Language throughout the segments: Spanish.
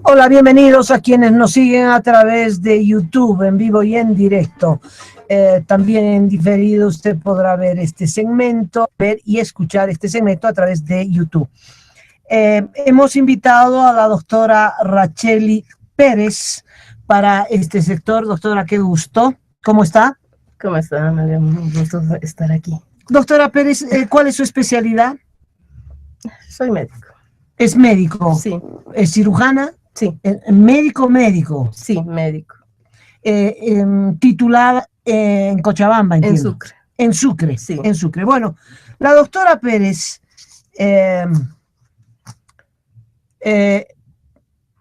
Hola, bienvenidos a quienes nos siguen a través de YouTube, en vivo y en directo. También en diferido usted podrá ver este segmento, ver y escuchar este segmento a través de YouTube. Hemos invitado a la doctora Racheli Pérez para este sector. Doctora, qué gusto. ¿Cómo está? ¿Cómo está, María? Un gusto estar aquí. Doctora Pérez, ¿cuál es su especialidad? Soy médico. ¿Es médico? Sí. ¿Es cirujana? Sí. ¿Médico? Sí, médico. Titulada en Cochabamba, entiendo. En Sucre. En Sucre, sí. En Sucre. Bueno, la doctora Pérez le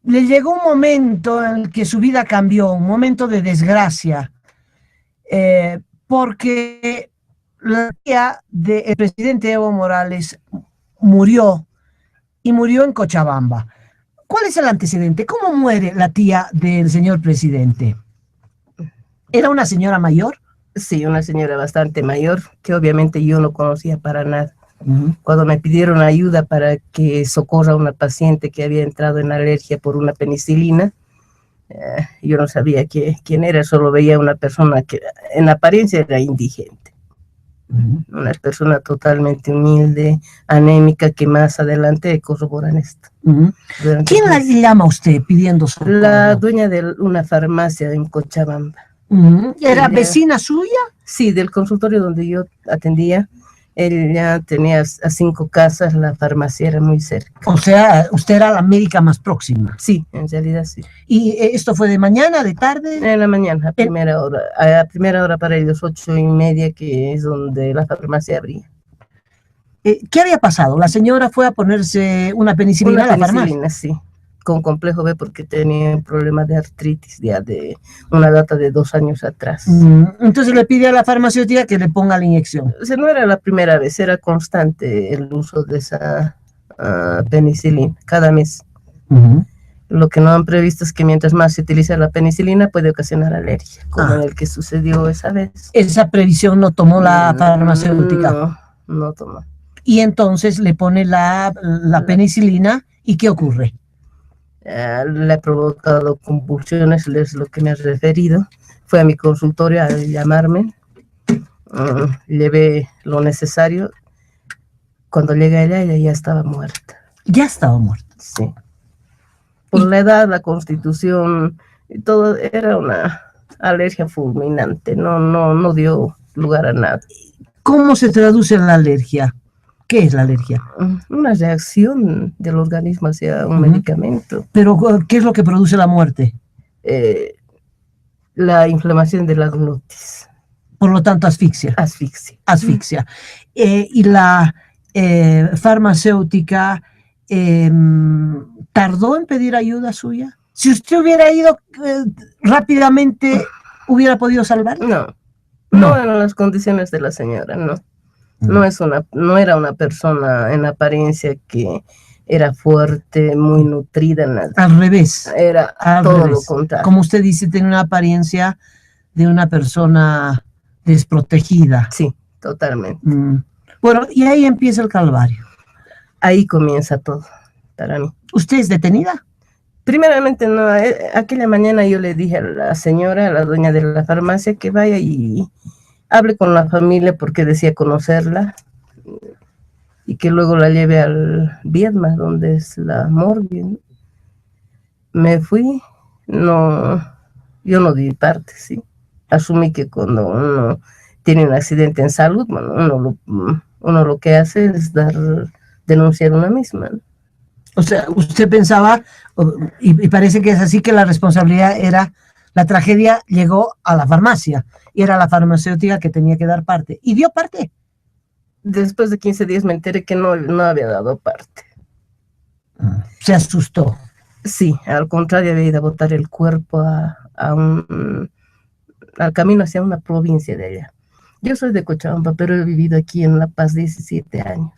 llegó un momento en el que su vida cambió, un momento de desgracia, porque la tía del presidente Evo Morales murió, y murió en Cochabamba. ¿Cuál es el antecedente? ¿Cómo muere la tía del señor presidente? ¿Era una señora mayor? Sí, una señora bastante mayor, que obviamente yo no conocía para nada. Cuando me pidieron ayuda para que socorra a una paciente que había entrado en alergia por una penicilina, yo no sabía quién era, solo veía una persona que en apariencia era indigente. Una persona totalmente humilde, anémica, que más adelante corroboran esto. ¿Quién la llama a usted pidiendo socorro? La dueña de una farmacia en Cochabamba. ¿Era vecina suya? Sí, del consultorio donde yo atendía. Ella tenía a 5 casas, la farmacia era muy cerca. O sea, usted era la médica más próxima. Sí, en realidad sí. ¿Y esto fue de mañana, de tarde? En la mañana, a primera hora para ellos, 8:30, que es donde la farmacia abría. ¿Qué había pasado? ¿La señora fue a ponerse una penicilina a la farmacia? Una penicilina, sí, con complejo B, porque tenía un problema de artritis ya de una data de 2 años atrás. Entonces le pide a la farmacéutica que le ponga la inyección. O sea, no era la primera vez, era constante el uso de esa penicilina, cada mes. Lo que no han previsto es que mientras más se utiliza la penicilina puede ocasionar alergia, como en el que sucedió esa vez. Esa previsión no tomó la farmacéutica. No tomó. Y entonces le pone la penicilina, ¿y qué ocurre? Le ha provocado convulsiones, es lo que me has referido. Fue a mi consultorio a llamarme, llevé lo necesario. Cuando llega ella ya estaba muerta. ¿Ya estaba muerta? Sí. Por la edad, la constitución, todo era una alergia fulminante, no dio lugar a nada. ¿Cómo se traduce la alergia? ¿Qué es la alergia? Una reacción del organismo hacia un medicamento. ¿Pero qué es lo que produce la muerte? La inflamación de la glotis. Por lo tanto, asfixia. Asfixia. Y la farmacéutica tardó en pedir ayuda suya. Si usted hubiera ido rápidamente, ¿hubiera podido salvar? No eran las condiciones de la señora, no. No era una persona en apariencia que era fuerte, muy nutrida. Nada. Al revés. Era todo lo contrario. Como usted dice, tiene una apariencia de una persona desprotegida. Sí, totalmente. Bueno, y ahí empieza el calvario. Ahí comienza todo para mí. ¿Usted es detenida? Primeramente, no. Aquella mañana yo le dije a la señora, a la dueña de la farmacia, que vaya y hable con la familia porque decía conocerla y que luego la lleve al Viedma, donde es la morgue, ¿no? Me fui, yo no di parte, ¿sí? Asumí que cuando uno tiene un accidente en salud, bueno, uno lo que hace es denunciar una misma, ¿no? O sea, usted pensaba, y parece que es así, que la responsabilidad era, la tragedia llegó a la farmacia, y era la farmacéutica que tenía que dar parte. ¿Y dio parte? Después de 15 días me enteré que no había dado parte. ¿Se asustó? Sí, al contrario, había ido a botar el cuerpo al camino hacia una provincia de allá. Yo soy de Cochabamba, pero he vivido aquí en La Paz 17 años.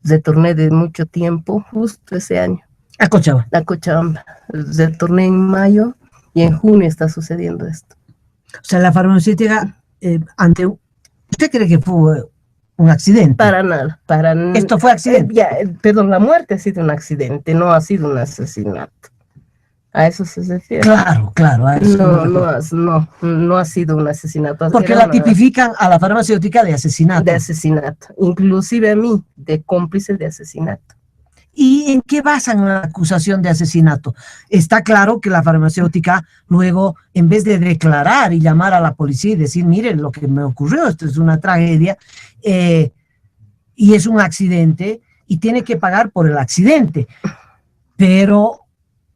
Retorné de mucho tiempo, justo ese año. ¿A Cochabamba? A Cochabamba. Retorné en mayo y en junio está sucediendo esto. O sea, la farmacéutica, ¿usted cree que fue un accidente? Para nada. ¿Esto fue accidente? Perdón, la muerte ha sido un accidente, no ha sido un asesinato. A eso se refiere. Claro, claro. A eso No, me refiero. no ha sido un asesinato. Porque Era la tipifican a la farmacéutica de asesinato. de asesinato. Inclusive a mí, de cómplice de asesinato. ¿Y en qué basan la acusación de asesinato? Está claro que la farmacéutica luego, en vez de declarar y llamar a la policía y decir, miren lo que me ocurrió, esto es una tragedia, y es un accidente, y tiene que pagar por el accidente, pero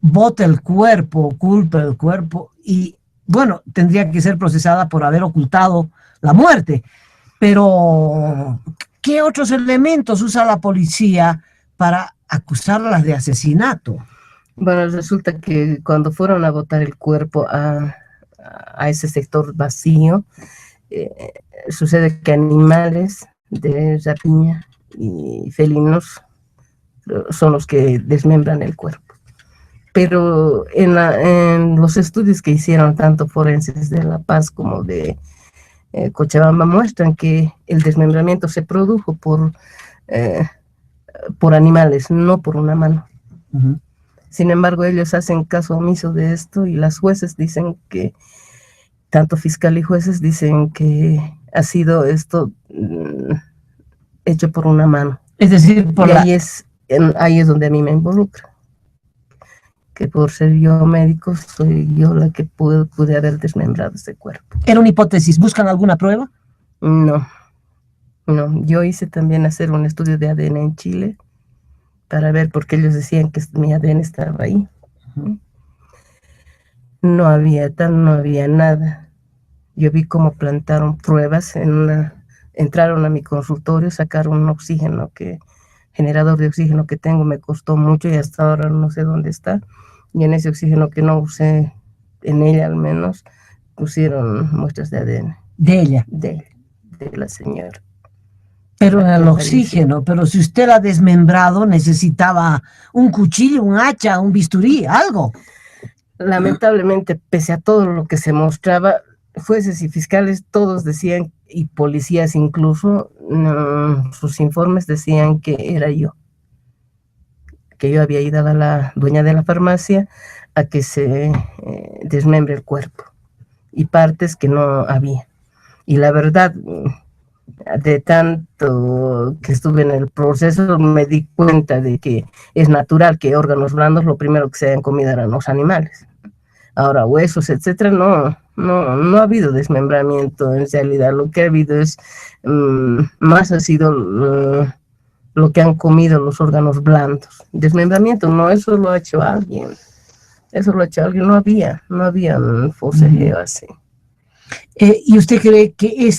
bota el cuerpo, culpa el cuerpo, y bueno, tendría que ser procesada por haber ocultado la muerte. Pero, ¿qué otros elementos usa la policía para acusarlas de asesinato? Bueno, resulta que cuando fueron a botar el cuerpo a ese sector vacío, eh, sucede que animales de rapiña y felinos son los que desmembran el cuerpo. Pero en los estudios que hicieron tanto forenses de La Paz como de Cochabamba muestran que el desmembramiento se produjo por animales, no por una mano. Uh-huh. Sin embargo, ellos hacen caso omiso de esto y las jueces dicen que, tanto fiscal y jueces dicen que ha sido esto hecho por una mano. Es decir, por y ahí es donde a mí me involucra. Que por ser yo médico, soy yo la que pude haber desmembrado ese cuerpo. ¿Era una hipótesis? ¿Buscan alguna prueba? No. Yo hice también hacer un estudio de ADN en Chile para ver, porque ellos decían que mi ADN estaba ahí. Uh-huh. No había nada. Yo vi cómo plantaron pruebas entraron a mi consultorio, sacaron un oxígeno generador de oxígeno que tengo, me costó mucho y hasta ahora no sé dónde está. Y en ese oxígeno que no usé, en ella al menos, pusieron muestras de ADN. ¿De ella? De la señora. Pero en el oxígeno, pero si usted la ha desmembrado, necesitaba un cuchillo, un hacha, un bisturí, algo. Lamentablemente, pese a todo lo que se mostraba, jueces y fiscales todos decían, y policías incluso, sus informes decían que era yo. Que yo había ido a la dueña de la farmacia a que se desmembre el cuerpo. Y partes que no había. Y la verdad, de tanto que estuve en el proceso, me di cuenta de que es natural que órganos blandos lo primero que se hayan comido eran los animales. Ahora, huesos, etcétera, no ha habido desmembramiento en realidad. Lo que ha habido es, más ha sido lo que han comido los órganos blandos. Desmembramiento, no, eso lo ha hecho alguien. No había un forcejeo así. ¿Y usted cree que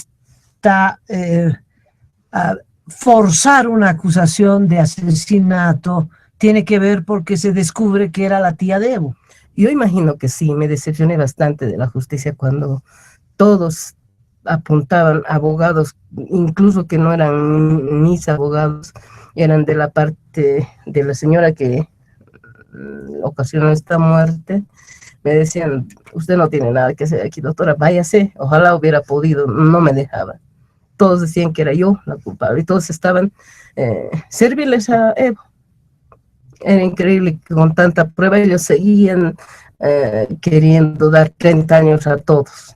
forzar una acusación de asesinato tiene que ver porque se descubre que era la tía de Evo? Yo imagino que sí, me decepcioné bastante de la justicia cuando todos apuntaban abogados, incluso que no eran mis abogados, eran de la parte de la señora que ocasionó esta muerte. Me decían, usted no tiene nada que hacer aquí, doctora, váyase, ojalá hubiera podido, no me dejaban. Todos decían que era yo la culpable y todos estaban serviles a Evo. Era increíble que con tanta prueba ellos seguían queriendo dar 30 años a todos.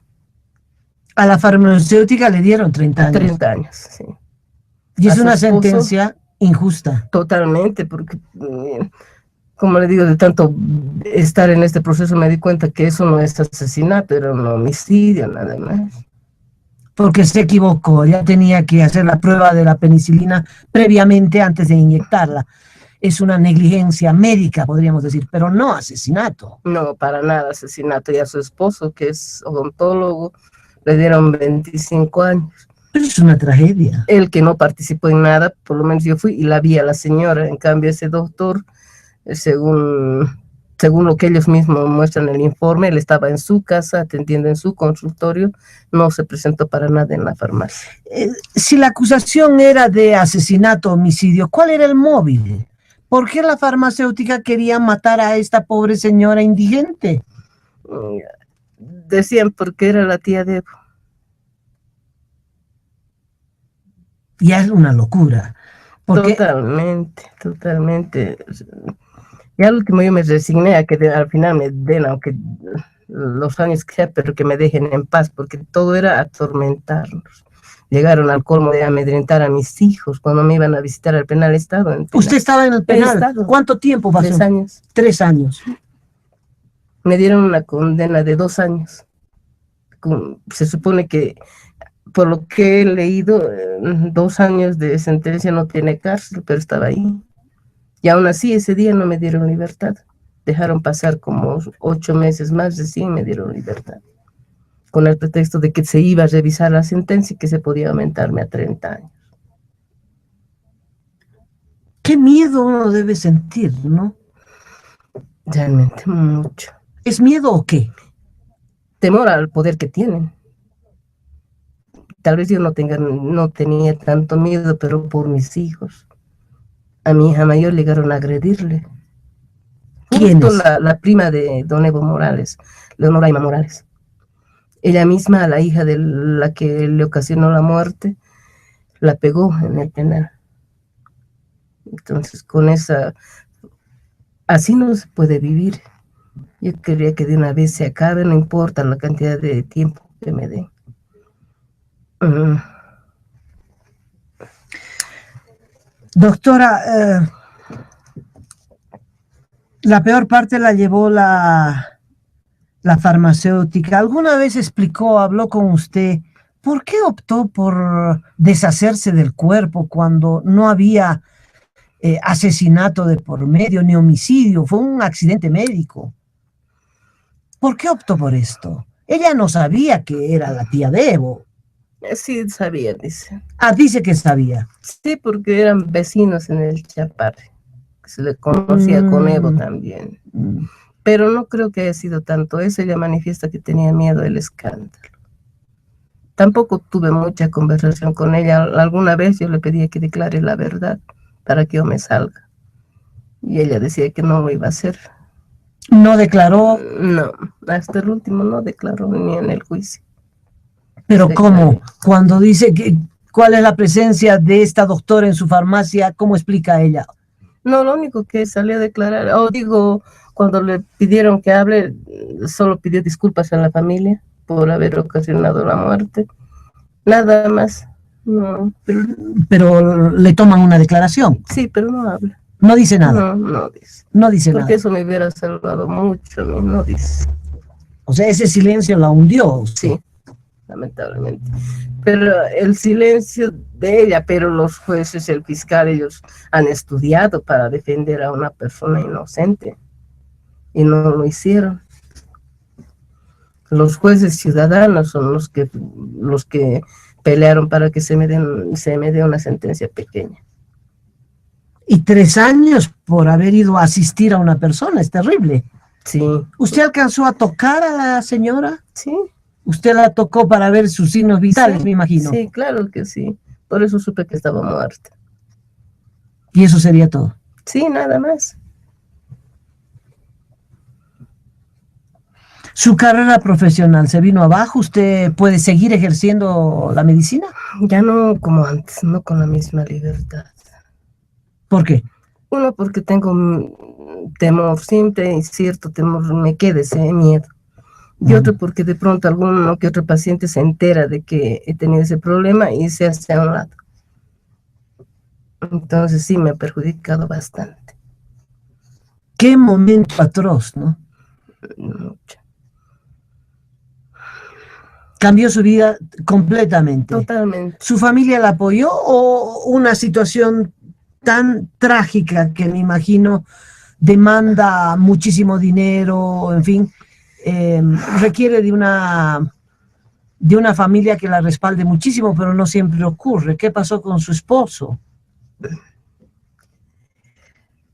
A la farmacéutica le dieron 30 años. 30 años, sí. Y es una sentencia injusta. Totalmente, porque, como le digo, de tanto estar en este proceso me di cuenta que eso no es asesinato, era un homicidio, nada más. Porque se equivocó, ya tenía que hacer la prueba de la penicilina previamente antes de inyectarla. Es una negligencia médica, podríamos decir, pero no asesinato. No, para nada asesinato. Y a su esposo, que es odontólogo, le dieron 25 años. Pero es una tragedia. Él que no participó en nada, por lo menos yo fui y la vi a la señora. En cambio, ese doctor, según lo que ellos mismos muestran en el informe, él estaba en su casa, atendiendo en su consultorio, no se presentó para nada en la farmacia. Si la acusación era de asesinato, homicidio, ¿cuál era el móvil? ¿Por qué la farmacéutica quería matar a esta pobre señora indigente? Decían porque era la tía de Evo. Ya es una locura. Totalmente. Y al último yo me resigné a que al final me den, aunque los años que sea, pero que me dejen en paz, porque todo era atormentarnos. Llegaron al colmo de amedrentar a mis hijos cuando me iban a visitar al penal estado. ¿Usted estaba en el penal? ¿Cuánto tiempo pasó? 3 años. 3 años. Me dieron una condena de 2 años. Se supone que, por lo que he leído, 2 años de sentencia no tiene cárcel, pero estaba ahí. Y aún así, ese día no me dieron libertad. Dejaron pasar como 8 meses más, recién me dieron libertad, con el pretexto de que se iba a revisar la sentencia y que se podía aumentarme a 30 años. Qué miedo uno debe sentir, ¿no? Realmente mucho. ¿Es miedo o qué? Temor al poder que tienen. Tal vez yo no tenía tanto miedo, pero por mis hijos. A mi hija mayor llegaron a agredirle. ¿Quién es? La prima de don Evo Morales, Leonoraima Morales. Ella misma, a la hija de la que le ocasionó la muerte, la pegó en el penal. Entonces, con esa, así no se puede vivir. Yo quería que de una vez se acabe, no importa la cantidad de tiempo que me den. Doctora, la peor parte la llevó la farmacéutica. ¿Alguna vez habló con usted, por qué optó por deshacerse del cuerpo cuando no había asesinato de por medio ni homicidio? Fue un accidente médico. ¿Por qué optó por esto? Ella no sabía que era la tía de Evo. Sí, sabía, dice. Ah, dice que sabía. Sí, porque eran vecinos en el Chaparre. Se le conocía con Evo también. Pero no creo que haya sido tanto eso. Ella manifiesta que tenía miedo del escándalo. Tampoco tuve mucha conversación con ella. Alguna vez yo le pedía que declare la verdad para que yo me salga. Y ella decía que no lo iba a hacer. ¿No declaró? No, hasta el último no declaró ni en el juicio. Pero ¿cómo? Cuando dice que cuál es la presencia de esta doctora en su farmacia, ¿cómo explica ella? No, lo único que salió a declarar, cuando le pidieron que hable, solo pidió disculpas a la familia por haber ocasionado la muerte. Nada más. No, pero le toman una declaración. Sí, pero no habla. No dice nada. No dice. No dice nada. Porque eso me hubiera salvado mucho, no dice. O sea, ese silencio la hundió. Sí, lamentablemente. Pero el silencio de ella, pero los jueces, el fiscal, ellos han estudiado para defender a una persona inocente y no lo hicieron. Los jueces ciudadanos son los que pelearon para que se me dé una sentencia pequeña. Y 3 años por haber ido a asistir a una persona, es terrible. Sí. ¿Usted alcanzó a tocar a la señora? Sí. ¿Usted la tocó para ver sus signos vitales, sí, me imagino? Sí, claro que sí. Por eso supe que estaba muerta. ¿Y eso sería todo? Sí, nada más. ¿Su carrera profesional se vino abajo? ¿Usted puede seguir ejerciendo la medicina? Ya no como antes, no con la misma libertad. ¿Por qué? Uno, porque tengo temor, siempre cierto temor, me queda ese miedo. Y otro, porque de pronto alguno que otro paciente se entera de que he tenido ese problema y se hace a un lado. Entonces sí me ha perjudicado bastante. Qué momento atroz, ¿no? Mucho. Cambió su vida completamente. Totalmente. ¿Su familia la apoyó o una situación tan trágica que me imagino demanda muchísimo dinero, en fin, requiere de una familia que la respalde muchísimo, pero no siempre ocurre? ¿Qué pasó con su esposo?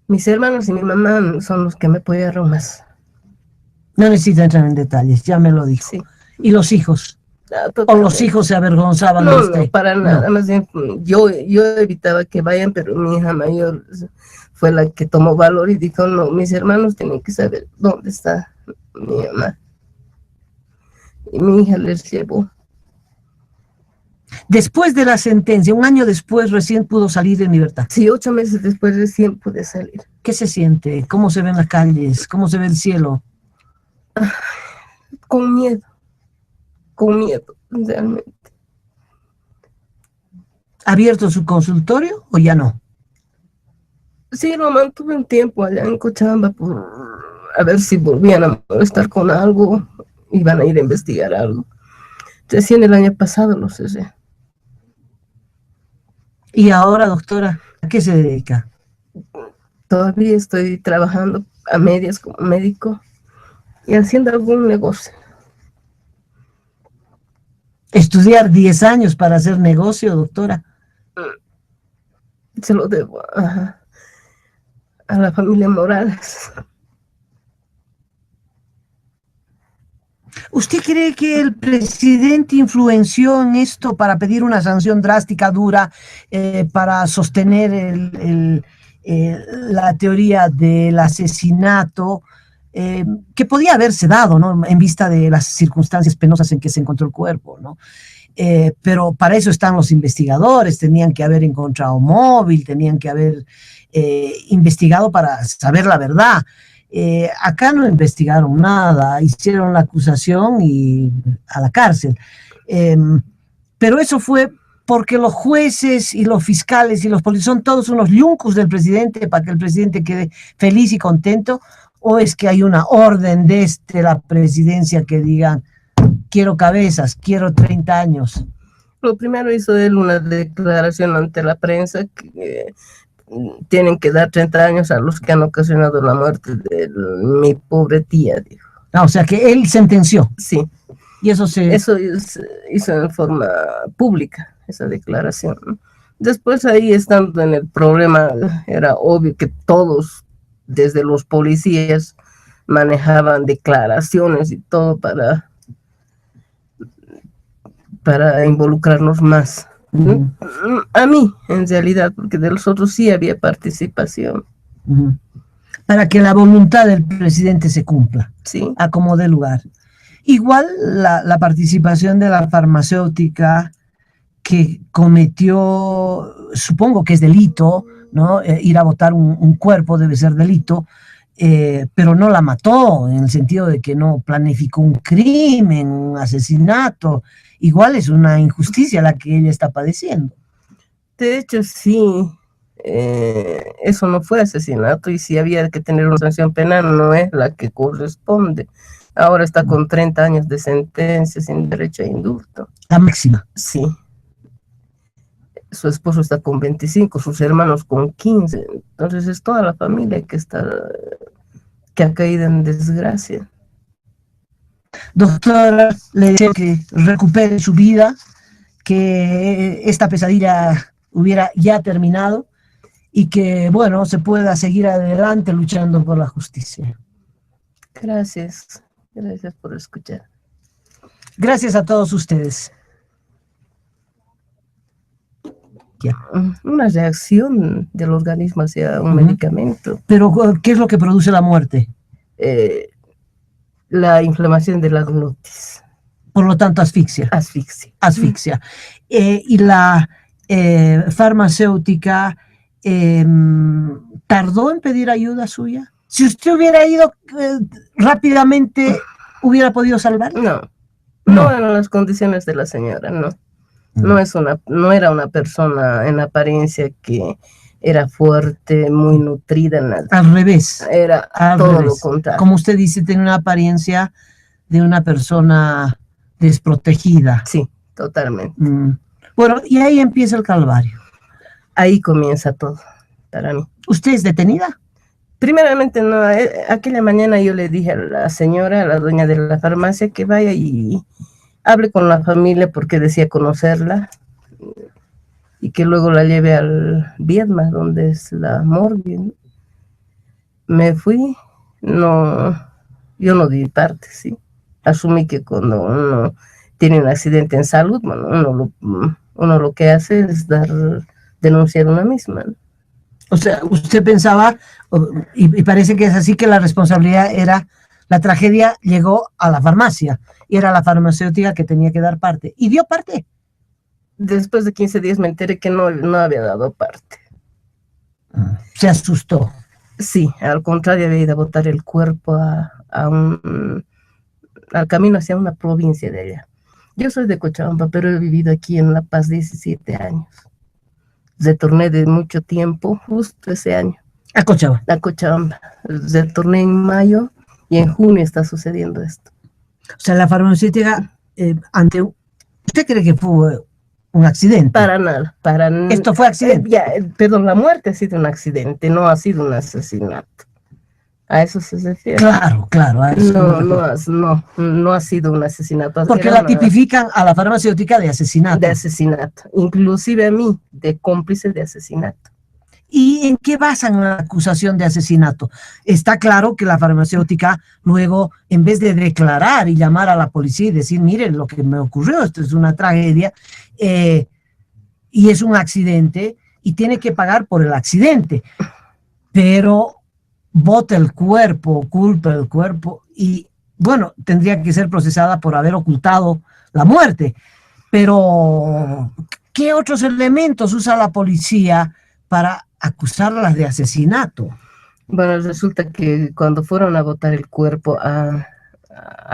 Mis hermanos y mi mamá son los que me apoyaron más. No necesito entrar en detalles, ya me lo dijo. Sí. ¿Y los hijos? ¿O los hijos se avergonzaban de usted? No, para nada. Más bien, yo evitaba que vayan, pero mi hija mayor fue la que tomó valor y dijo, no, mis hermanos tienen que saber dónde está mi mamá. Y mi hija les llevó. Después de la sentencia, un año después, recién pudo salir en libertad. Sí, 8 meses después recién pude salir. ¿Qué se siente? ¿Cómo se ven las calles? ¿Cómo se ve el cielo? Con miedo, realmente. ¿Ha abierto su consultorio o ya no? Sí, lo mantuve un tiempo allá en Cochabamba a ver si volvían a molestar con algo, iban a ir a investigar algo. Recién el año pasado lo cerré. Y ahora, doctora, ¿a qué se dedica? Todavía estoy trabajando a medias como médico y haciendo algún negocio. ¿Estudiar 10 años para hacer negocio, doctora? Se lo debo a la familia Morales. ¿Usted cree que el presidente influenció en esto para pedir una sanción drástica, dura, para sostener la teoría del asesinato, que podía haberse dado, ¿no? En vista de las circunstancias penosas en que se encontró el cuerpo, ¿no? Pero para eso están los investigadores, tenían que haber encontrado móvil, tenían que haber investigado para saber la verdad. Acá no investigaron nada, hicieron la acusación y a la cárcel. Pero eso fue porque los jueces y los fiscales y los policías son todos unos yuncos del presidente para que el presidente quede feliz y contento, o es que hay una orden desde la presidencia que digan quiero cabezas, quiero 30 años. Lo primero hizo él una declaración ante la prensa que tienen que dar 30 años a los que han ocasionado la muerte de mi pobre tía, dijo. Ah, o sea que él sentenció. Sí. Y eso hizo en forma pública, esa declaración. Después ahí, estando en el problema, era obvio que todos, desde los policías, manejaban declaraciones y todo para involucrarnos más. A mí, en realidad, porque de los otros sí había participación. Para que la voluntad del presidente se cumpla, sí, a como dé lugar. Igual la participación de la farmacéutica que cometió, supongo que es delito, ¿no? Ir a votar un cuerpo debe ser delito, pero no la mató, en el sentido de que no planificó un crimen, un asesinato. Igual es una injusticia la que ella está padeciendo. De hecho, sí, eso no fue asesinato, y si había que tener una sanción penal, no es la que corresponde. Ahora está con 30 años de sentencia sin derecho a indulto. La máxima. Sí. Su esposo está con 25, sus hermanos con 15. Entonces es toda la familia que ha caído en desgracia. Doctora, le deseo que recupere su vida, que esta pesadilla hubiera ya terminado y que, bueno, se pueda seguir adelante luchando por la justicia. Gracias. Gracias por escuchar. Gracias a todos ustedes. Una reacción del organismo hacia un medicamento. Pero, ¿qué es lo que produce la muerte? La inflamación de la glotis. Por lo tanto, asfixia. Asfixia. Y la farmacéutica tardó en pedir ayuda suya. Si usted hubiera ido rápidamente, ¿hubiera podido salvar? No eran las condiciones de la señora, no. No era una persona en apariencia que era fuerte, muy nutrida, nada. Al revés. Era todo lo contrario. Como usted dice, tiene una apariencia de una persona desprotegida. Sí, totalmente. Bueno, y ahí empieza el calvario. Ahí comienza todo, para mí. ¿Usted es detenida? Primeramente, no. Aquella mañana yo le dije a la señora, a la dueña de la farmacia, que vaya y hable con la familia porque decía conocerla, y que luego la lleve al Viedma, donde es la morgue, ¿no? Me fui, yo no di parte, sí. Asumí que cuando uno tiene un accidente en salud, bueno, uno lo que hace es denunciar una misma, ¿no? O sea, usted pensaba, y parece que es así, que la responsabilidad era, la tragedia llegó a la farmacia, y era la farmacéutica que tenía que dar parte, y dio parte. Después de 15 días me enteré que no había dado parte. Se asustó. Sí, al contrario, había ido a botar el cuerpo al camino hacia una provincia de allá. Yo soy de Cochabamba, pero he vivido aquí en La Paz 17 años. Retorné de mucho tiempo, justo ese año. A Cochabamba. A Cochabamba. Retorné en mayo y en junio está sucediendo esto. O sea, la farmacéutica, ¿usted cree que fue un accidente? Para nada, para nada. ¿Esto fue accidente? Perdón, la muerte ha sido un accidente, no ha sido un asesinato. ¿A eso se refiere? Claro, claro. No ha sido un asesinato. Porque la tipifican a la farmacéutica de asesinato. De asesinato, inclusive a mí, de cómplice de asesinato. ¿Y en qué basan la acusación de asesinato? Está claro que la farmacéutica luego, en vez de declarar y llamar a la policía y decir, miren lo que me ocurrió, esto es una tragedia, y es un accidente, y tiene que pagar por el accidente, pero bota el cuerpo, culpa el cuerpo, y bueno, tendría que ser procesada por haber ocultado la muerte. Pero, ¿qué otros elementos usa la policía para acusarlas de asesinato? Bueno, resulta que cuando fueron a botar el cuerpo a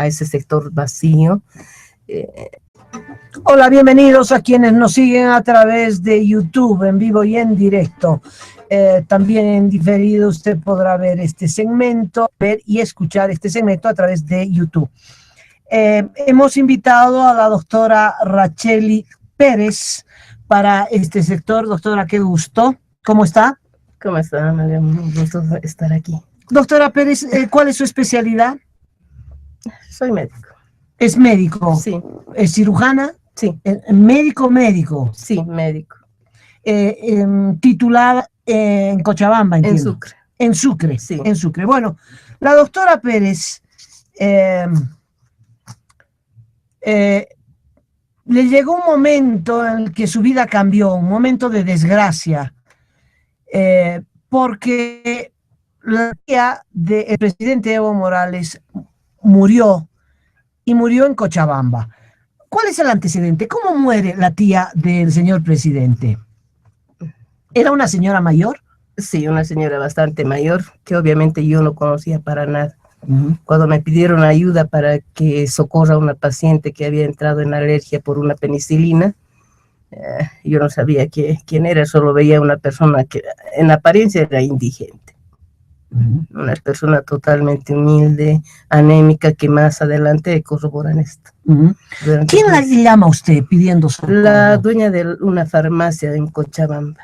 ese sector vacío. Hola, bienvenidos a quienes nos siguen a través de YouTube, en vivo y en directo. También en diferido usted podrá ver este segmento, ver y escuchar este segmento a través de YouTube. Hemos invitado a la doctora Racheli Pérez para este sector. Doctora, qué gusto. ¿Cómo está? ¿Cómo está, María? Un gusto estar aquí. Doctora Pérez, ¿cuál es su especialidad? Soy médico. ¿Es médico? Sí. ¿Es cirujana? Sí. ¿Médico? Sí, médico. Titulada en Cochabamba, entiendo. En Sucre. En Sucre, sí. En Sucre. Bueno, la doctora Pérez le llegó un momento en el que su vida cambió, un momento de desgracia, porque la tía del presidente Evo Morales murió, y murió en Cochabamba. ¿Cuál es el antecedente? ¿Cómo muere la tía del señor presidente? ¿Era una señora mayor? Sí, una señora bastante mayor, que obviamente yo no conocía para nada. Cuando me pidieron ayuda para que socorra a una paciente que había entrado en alergia por una penicilina, yo no sabía quién era, solo veía una persona que en apariencia era indigente. Una persona totalmente humilde, anémica, que más adelante corroboran esto. ¿Quién la llama a usted pidiendo socorro? La dueña de una farmacia en Cochabamba.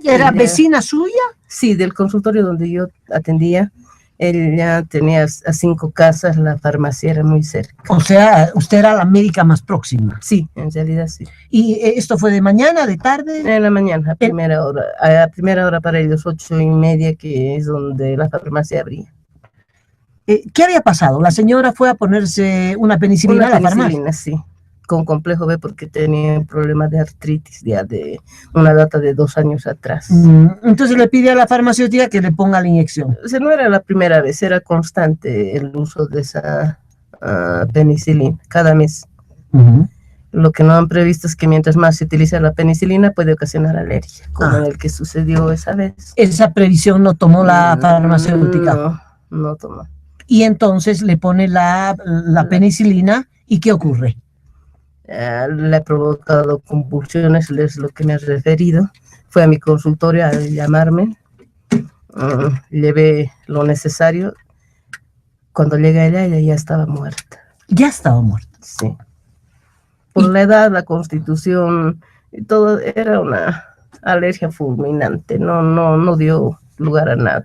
¿Era vecina suya? Sí, del consultorio donde yo atendía. Ella tenía a 5 casas, la farmacia era muy cerca. O sea, usted era la médica más próxima. Sí, en realidad sí. ¿Y esto fue de mañana, de tarde? En la mañana, a primera hora para ellos, 8:30, que es donde la farmacia abría. ¿Qué había pasado? ¿La señora fue a ponerse una penicilina a la farmacia? Sí, con complejo B, porque tenía un problema de artritis ya de una data de 2 años atrás. Entonces le pide a la farmacéutica que le ponga la inyección. O sea, no era la primera vez, era constante el uso de esa penicilina cada mes. Lo que no han previsto es que mientras más se utiliza la penicilina puede ocasionar alergia, como el que sucedió esa vez. Esa previsión no tomó la farmacéutica. No tomó. Y entonces le pone la penicilina, ¿y qué ocurre? Le ha provocado convulsiones, es lo que me ha referido. Fue a mi consultorio a llamarme, llevé lo necesario. Cuando llega ella ya estaba muerta. ¿Ya estaba muerta? Sí. Por la edad, la constitución, todo era una alergia fulminante, no dio lugar a nada.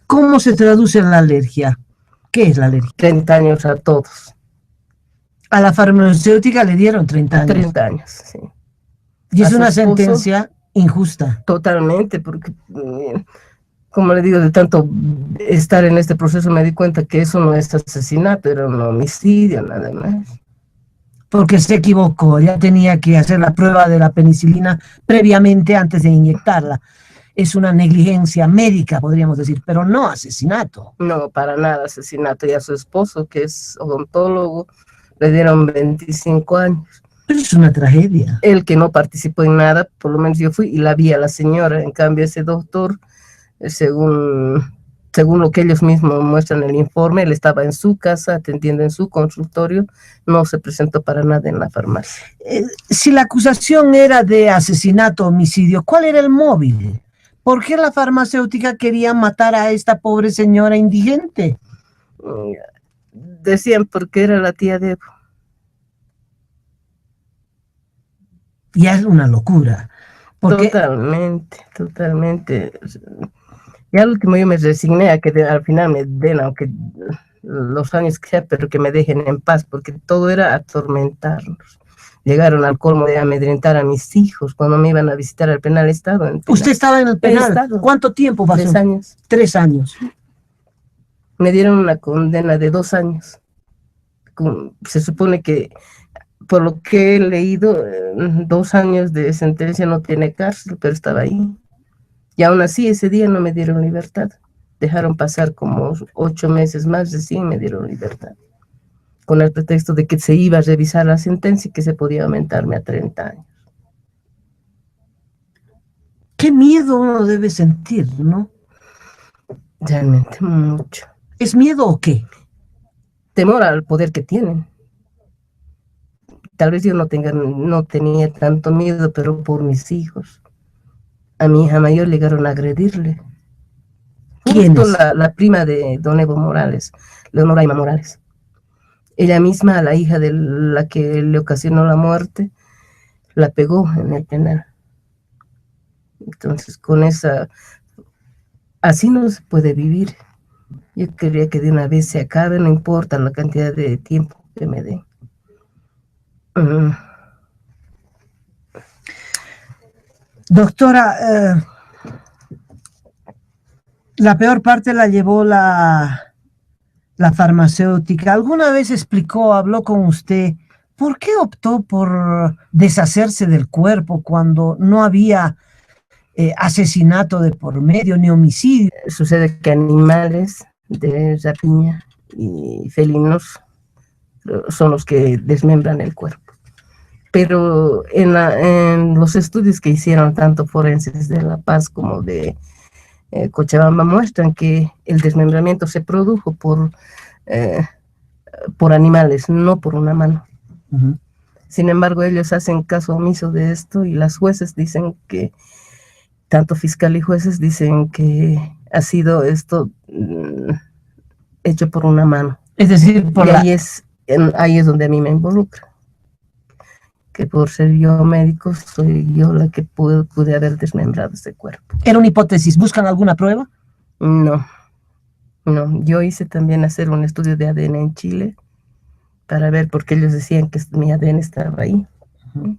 ¿Cómo se traduce en la alergia? ¿Qué es la alergia? 30 años a todos. A la farmacéutica le dieron 30 años. 30 años, sí. Y es una sentencia injusta. Totalmente, porque, como le digo, de tanto estar en este proceso me di cuenta que eso no es asesinato, era un homicidio, nada más. Porque se equivocó, ya tenía que hacer la prueba de la penicilina previamente antes de inyectarla. Es una negligencia médica, podríamos decir, pero no asesinato. No, para nada asesinato. Y a su esposo, que es odontólogo, le dieron 25 años. Pero es una tragedia. Él que no participó en nada, por lo menos yo fui y la vi a la señora. En cambio, ese doctor, según lo que ellos mismos muestran en el informe, él estaba en su casa, atendiendo en su consultorio, no se presentó para nada en la farmacia. Si la acusación era de asesinato, homicidio, ¿cuál era el móvil? ¿Por qué la farmacéutica quería matar a esta pobre señora indigente? Decían porque era la tía de Evo. Ya es una locura. Porque... Totalmente. Y al último yo me resigné a que al final me den, aunque los años que sea, pero que me dejen en paz, porque todo era atormentarnos. Llegaron al colmo de amedrentar a mis hijos cuando me iban a visitar al penal estado. ¿Usted estaba en el penal? ¿Cuánto tiempo pasó? 3 años. 3 años. Me dieron una condena de 2 años. Se supone que, por lo que he leído, 2 años de sentencia no tiene cárcel, pero estaba ahí. Y aún así, ese día no me dieron libertad. Dejaron pasar como 8 meses más, recién me dieron libertad. Con el pretexto de que se iba a revisar la sentencia y que se podía aumentarme a 30 años. Qué miedo uno debe sentir, ¿no? Realmente mucho. ¿Es miedo o qué? Temor al poder que tienen. Tal vez yo no tenía tanto miedo, pero por mis hijos. A mi hija mayor llegaron a agredirle. ¿Quién es? La prima de don Evo Morales, Leonoraima Morales. Ella misma, a la hija de la que le ocasionó la muerte, la pegó en el penal. Entonces, con esa... Así no se puede vivir. Yo quería que de una vez se acabe, no importa la cantidad de tiempo que me den. Doctora, la peor parte la llevó la farmacéutica. ¿Alguna vez habló con usted, por qué optó por deshacerse del cuerpo cuando no había asesinato de por medio ni homicidio? Sucede que animales de rapiña y felinos son los que desmembran el cuerpo. Pero en los estudios que hicieron tanto forenses de La Paz como de Cochabamba muestran que el desmembramiento se produjo por animales, no por una mano. Uh-huh. Sin embargo, ellos hacen caso omiso de esto y las jueces dicen que, tanto fiscal y jueces dicen que ha sido esto hecho por una mano. Es decir, ahí es donde a mí me involucra. Que por ser yo médico, soy yo la que pude haber desmembrado ese cuerpo. ¿Era una hipótesis? ¿Buscan alguna prueba? No. Yo hice también hacer un estudio de ADN en Chile para ver, porque ellos decían que mi ADN estaba ahí. Uh-huh.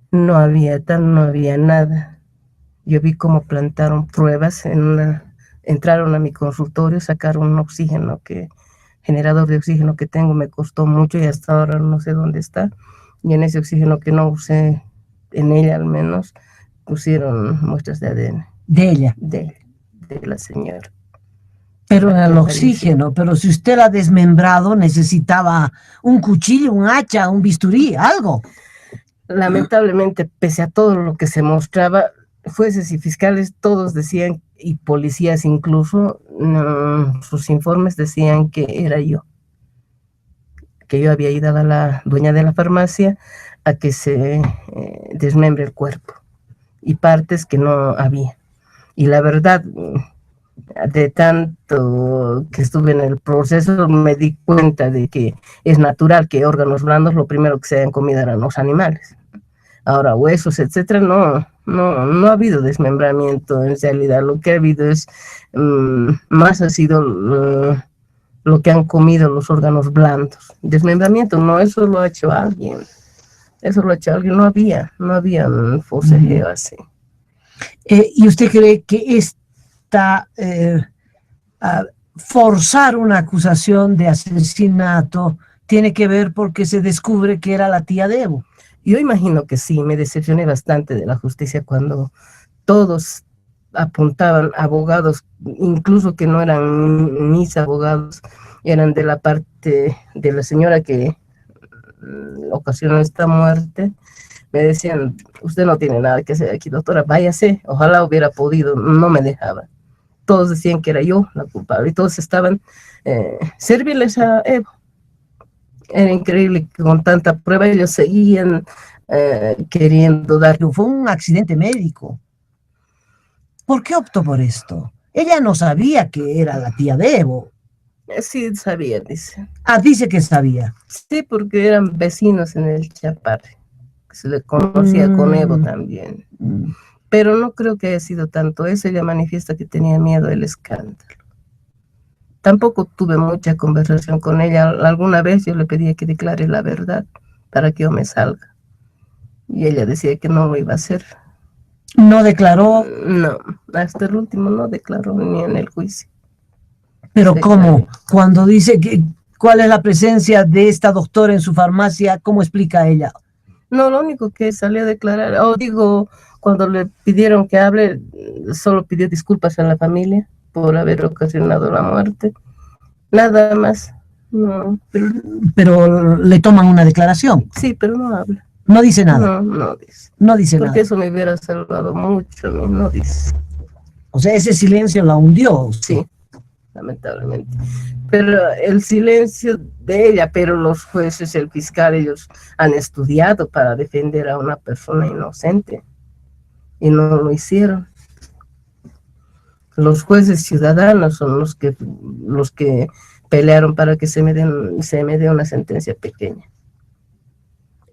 No había nada. Yo vi cómo plantaron pruebas, entraron a mi consultorio, sacaron un generador de oxígeno que tengo, me costó mucho y hasta ahora no sé dónde está. Y en ese oxígeno que no usé, en ella al menos, pusieron muestras de ADN. ¿De ella? De la señora. Pero en el oxígeno, pero si usted la ha desmembrado, necesitaba un cuchillo, un hacha, un bisturí, algo. Lamentablemente, pese a todo lo que se mostraba, jueces y fiscales todos decían, y policías incluso, sus informes decían que era yo. Que yo había ido a la dueña de la farmacia a que se desmembre el cuerpo. Y partes que no había. Y la verdad, de tanto que estuve en el proceso, me di cuenta de que es natural que órganos blandos lo primero que se hayan comido eran los animales. Ahora, huesos, etcétera, no ha habido desmembramiento en realidad. Lo que ha habido es, más ha sido lo que han comido los órganos blandos. Desmembramiento, no, eso lo ha hecho alguien. No había un forcejeo así. ¿Y usted cree que forzar una acusación de asesinato tiene que ver porque se descubre que era la tía de Evo? Yo imagino que sí, me decepcioné bastante de la justicia cuando todos apuntaban, abogados, incluso que no eran mis abogados, eran de la parte de la señora que ocasionó esta muerte, me decían, usted no tiene nada que hacer aquí, doctora, váyase, ojalá hubiera podido, no me dejaba. Todos decían que era yo la culpable y todos estaban serviles a Evo. Era increíble que con tanta prueba ellos seguían queriendo dar. Fue un accidente médico. ¿Por qué optó por esto? Ella no sabía que era la tía de Evo. Sí, sabía, dice. Ah, dice que sabía. Sí, porque eran vecinos en el Chaparre. Se le conocía con Evo también. Pero no creo que haya sido tanto eso. Ella manifiesta que tenía miedo del escándalo. Tampoco tuve mucha conversación con ella. Alguna vez yo le pedía que declare la verdad para que yo me salga. Y ella decía que no lo iba a hacer. ¿No declaró? No, hasta el último no declaró ni en el juicio. Pero ¿cómo? Cuando dice que cuál es la presencia de esta doctora en su farmacia, ¿cómo explica ella? No, lo único que salió a declarar, cuando le pidieron que hable, solo pidió disculpas a la familia por haber ocasionado la muerte. Nada más. No, pero le toman una declaración. Sí, pero no habla. No dice nada. No dice. No dice nada. Porque eso me hubiera salvado mucho, no dice. O sea, ese silencio la hundió. Sí, lamentablemente. Pero el silencio de ella, pero los jueces, el fiscal, ellos han estudiado para defender a una persona inocente y no lo hicieron. Los jueces ciudadanos son los que pelearon para que se me dé una sentencia pequeña.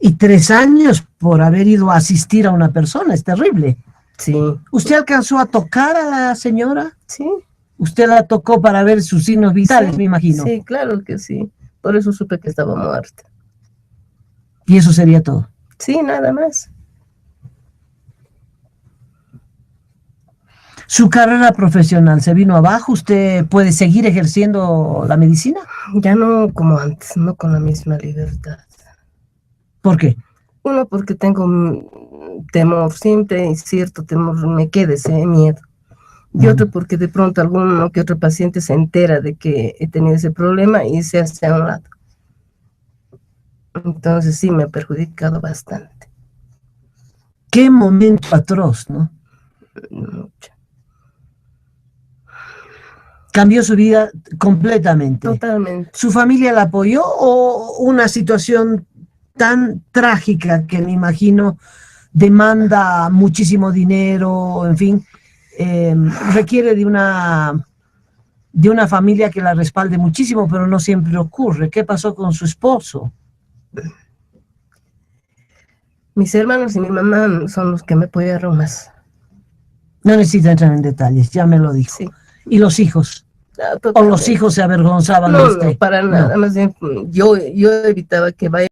Y 3 años por haber ido a asistir a una persona, es terrible. Sí. ¿Usted alcanzó a tocar a la señora? Sí. ¿Usted la tocó para ver sus signos vitales, sí, me imagino? Sí, claro que sí. Por eso supe que estaba muerta. ¿Y eso sería todo? Sí, nada más. ¿Su carrera profesional se vino abajo? ¿Usted puede seguir ejerciendo la medicina? Ya no como antes, no con la misma libertad. ¿Por qué? Uno, porque tengo temor, siempre cierto temor, me queda ese miedo. Y otro, porque de pronto alguno que otro paciente se entera de que he tenido ese problema y se hace a un lado. Entonces sí, me ha perjudicado bastante. Qué momento atroz, ¿no? Mucho. Cambió su vida completamente. Totalmente. ¿Su familia la apoyó o una situación tan trágica que me imagino demanda muchísimo dinero, en fin, requiere de una familia que la respalde muchísimo, pero no siempre ocurre? ¿Qué pasó con su esposo? Mis hermanos y mi mamá son los que me apoyaron más. No necesita entrar en detalles, ya me lo dijo. Sí. ¿Y los hijos? ¿O los hijos se avergonzaban de usted? No, para nada. Más bien, yo evitaba que vaya